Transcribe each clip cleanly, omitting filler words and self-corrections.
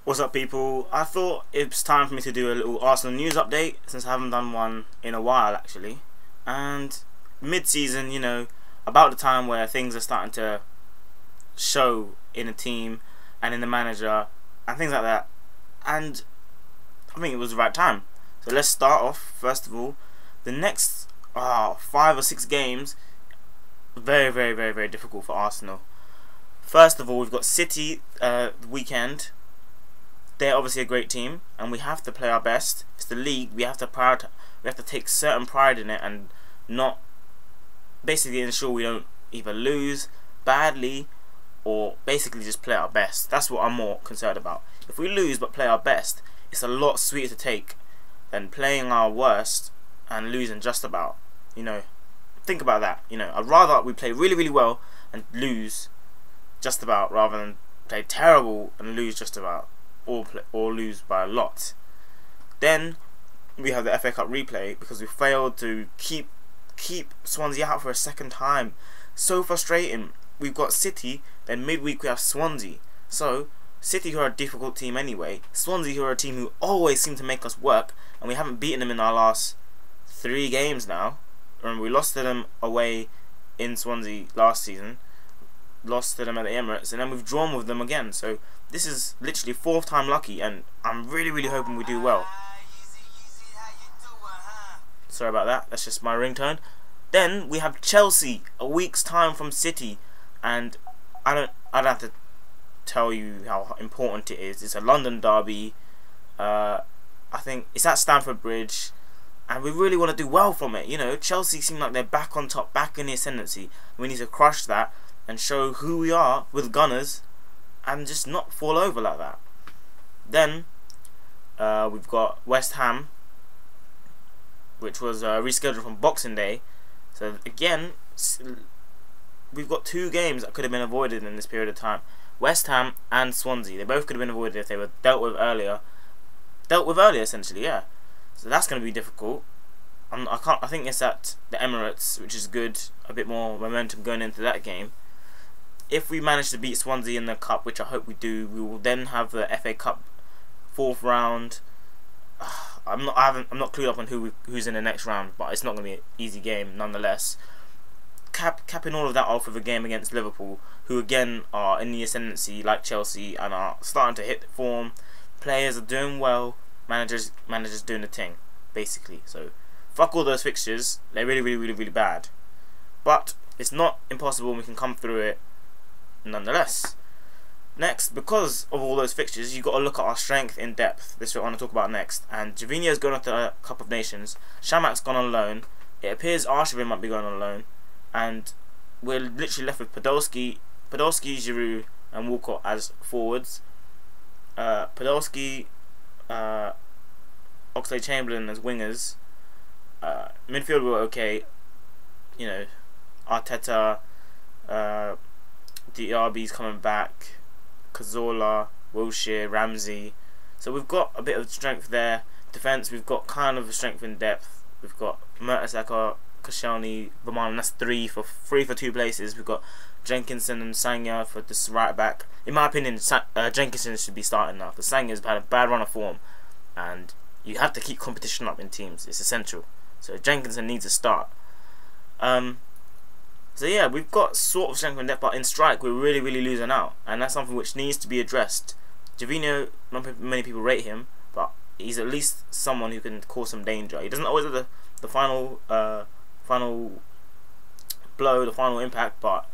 What's up, people? I thought it's time for me to do a little Arsenal news update since I haven't done one in a while actually. And mid-season, you know, about the time where things are starting to show in a team and in the manager and things like that. And I think it was the right time. So let's start off. First of all, the next 5 or 6 games, very difficult for Arsenal. First of all, we've got City the weekend. They're obviously a great team, and we have to play our best. It's the league. We have to take certain pride in it, and not basically ensure we don't either lose badly or basically just play our best. That's what I'm more concerned about. If we lose but play our best, it's a lot sweeter to take than playing our worst and losing just about. You know, think about that. You know, I'd rather we play really well and lose just about rather than play terrible and lose just about. Or lose by a lot. Then we have the FA Cup replay because we failed to keep Swansea out for a second time. So frustrating. We've got City, then midweek we have Swansea. So City, who are a difficult team anyway, Swansea, who are a team who always seem to make us work, and we haven't beaten them in our last 3 games now. Remember, we lost to them away in Swansea last season, lost to them at the Emirates, and then we've drawn with them again. So this is literally 4th time lucky, and I'm really hoping we do well. Sorry about that, that's just my ringtone. Then we have Chelsea, a week's time from City, and I don't have to tell you how important it is. It's a London derby. I think it's at Stamford Bridge, and we really want to do well from it. You know, Chelsea seem like they're back on top, back in the ascendancy. We need to crush that and show who we are with Gunners, and just not fall over like that. Then we've got West Ham, which was rescheduled from Boxing Day. So again, we've got 2 games that could have been avoided in this period of time. West Ham and Swansea. They both could have been avoided if they were dealt with earlier. Essentially, yeah. So that's going to be difficult. I think it's at the Emirates, which is good. A bit more momentum going into that game. If we manage to beat Swansea in the cup, which I hope we do, we will then have the FA Cup 4th round. I'm not clued up on who's in the next round, but it's not going to be an easy game nonetheless. Capping all of that off with a game against Liverpool, who again are in the ascendancy like Chelsea and are starting to hit form. Players are doing well. Managers doing the thing, basically. So fuck all those fixtures. They're really bad. But it's not impossible. We can come through it nonetheless. Next, because of all those fixtures, you've got to look at our strength in depth. This is what I want to talk about next. And Joviniho's gone off to the Cup of Nations. Shamak's gone on loan. It appears Arshavin might be going on loan. And we're literally left with Podolski, Giroud and Walcott as forwards. Podolski, Oxlade-Chamberlain as wingers. Midfield were okay. You know, Arteta, DRB's coming back, Cazorla, Wilshere, Ramsey. So we've got a bit of strength there. Defence, we've got kind of a strength in depth. We've got Mertesacker, Koscielny, Vermaelen. That's 3 for 2 places. We've got Jenkinson and Sanya for this right back. In my opinion, Jenkinson should be starting now, because Sanya's had a bad run of form, and you have to keep competition up in teams. It's essential. So Jenkinson needs a start. So yeah, we've got sort of strength in depth, but in strike we're really losing out, and that's something which needs to be addressed. Joviniho, not many people rate him, but he's at least someone who can cause some danger. He doesn't always have the final blow, the final impact, but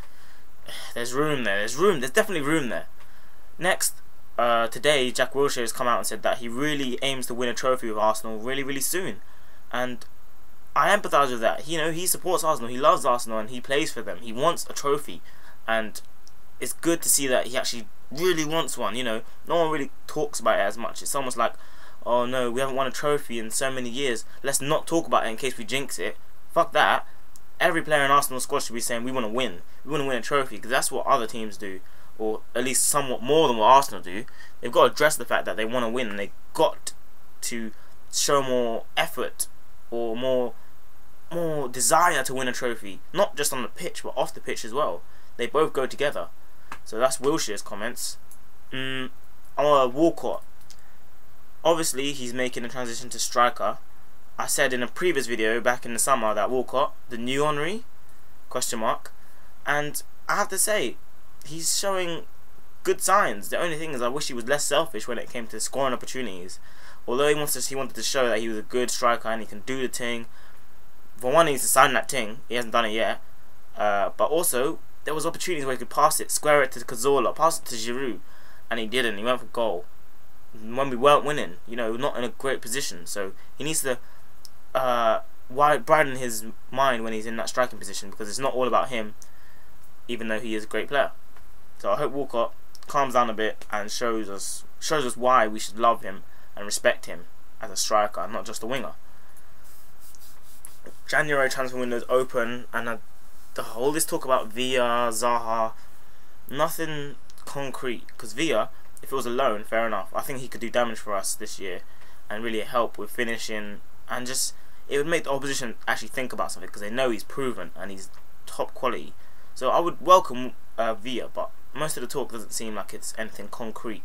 there's room there. There's definitely room there. Next, today Jack Wilshere has come out and said that he really aims to win a trophy with Arsenal really soon, and I empathise with that. You know, he supports Arsenal, he loves Arsenal, and he plays for them. He wants a trophy, and it's good to see that he actually really wants one. You know, no one really talks about it as much. It's almost like, oh no, we haven't won a trophy in so many years. Let's not talk about it in case we jinx it. Fuck that. Every player in Arsenal squad should be saying we want to win. We want to win a trophy, because that's what other teams do, or at least somewhat more than what Arsenal do. They've got to address the fact that they want to win, and they've got to show more effort or more desire to win a trophy, not just on the pitch but off the pitch as well. They both go together. So that's Wilshere's comments. Walcott. Obviously, he's making a transition to striker. I said in a previous video back in the summer that Walcott, the new Henry, question mark, and I have to say, he's showing good signs. The only thing is, I wish he was less selfish when it came to scoring opportunities. Although he wanted to show that he was a good striker and he can do the thing. For one, he needs to sign that thing. He hasn't done it yet. But also, there was opportunities where he could pass it, square it to Cazorla, pass it to Giroud, and he didn't. He went for goal when we weren't winning. You know, not in a great position. So he needs to brighten his mind when he's in that striking position, because it's not all about him, even though he is a great player. So I hope Walcott calms down a bit and shows us why we should love him and respect him as a striker, not just a winger. January transfer window is open, and all this talk about Villa, Zaha, nothing concrete. Because Villa, if it was a loan, fair enough. I think he could do damage for us this year and really help with finishing, and just it would make the opposition actually think about something, because they know he's proven and he's top quality. So I would welcome Villa, but most of the talk doesn't seem like it's anything concrete.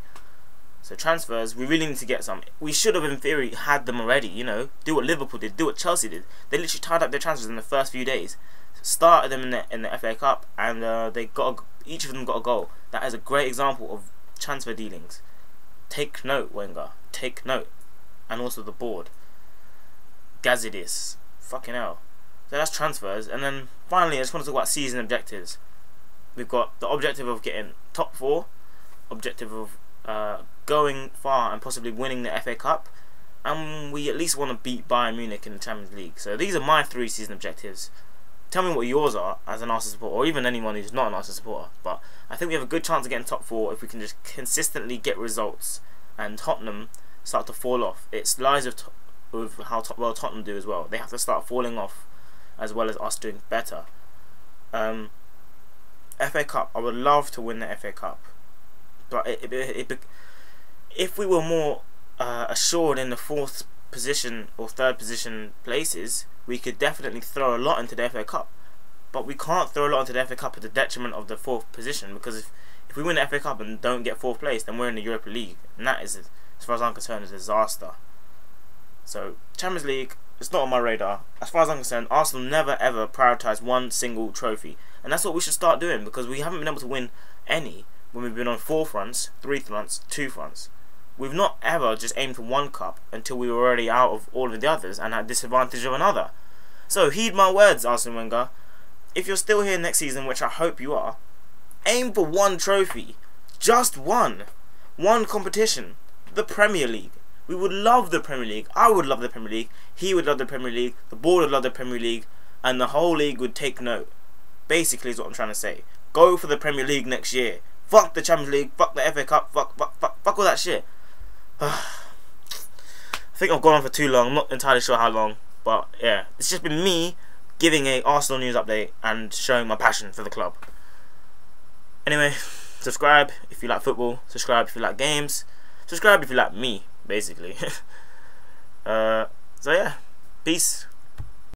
So transfers, we really need to get some. We should have, in theory, had them already. You know, do what Liverpool did, do what Chelsea did. They literally tied up their transfers in the first few days, started them in the FA Cup, and each of them got a goal. That is a great example of transfer dealings. Take note, Wenger. Take note, and also the board. Gazidis, fucking hell. So that's transfers, and then finally, I just want to talk about season objectives. We've got the objective of getting top 4, objective of going far and possibly winning the FA Cup, and we at least want to beat Bayern Munich in the Champions League. So these are my 3 season objectives. Tell me what yours are as an Arsenal supporter, or even anyone who's not an Arsenal supporter. But I think we have a good chance of getting top 4 if we can just consistently get results, and Tottenham start to fall off. It lies with how well Tottenham do as well. They have to start falling off as well as us doing better. FA Cup, I would love to win the FA Cup, but if we were more assured in the 4th position or 3rd position places, we could definitely throw a lot into the FA Cup. But we can't throw a lot into the FA Cup at the detriment of the 4th position, because if we win the FA Cup and don't get 4th place, then we're in the Europa League, and that is, as far as I'm concerned, a disaster. So Champions League, it's not on my radar. As far as I'm concerned, Arsenal never ever prioritised one single trophy, and that's what we should start doing, because we haven't been able to win any when we've been on 4 fronts, 3 fronts, 2 fronts. We've not ever just aimed for one cup until we were already out of all of the others and had disadvantage of another. So heed my words, Arsene Wenger. If you're still here next season, which I hope you are, aim for one trophy. Just one. One competition. The Premier League. We would love the Premier League. I would love the Premier League. He would love the Premier League. The board would love the Premier League. And the whole league would take note. Basically is what I'm trying to say. Go for the Premier League next year. Fuck the Champions League. Fuck the FA Cup. Fuck all that shit. I think I've gone on for too long. I'm not entirely sure how long. But yeah, it's just been me giving a Arsenal news update and showing my passion for the club. Anyway, subscribe if you like football. Subscribe if you like games. Subscribe if you like me, basically. So yeah, peace.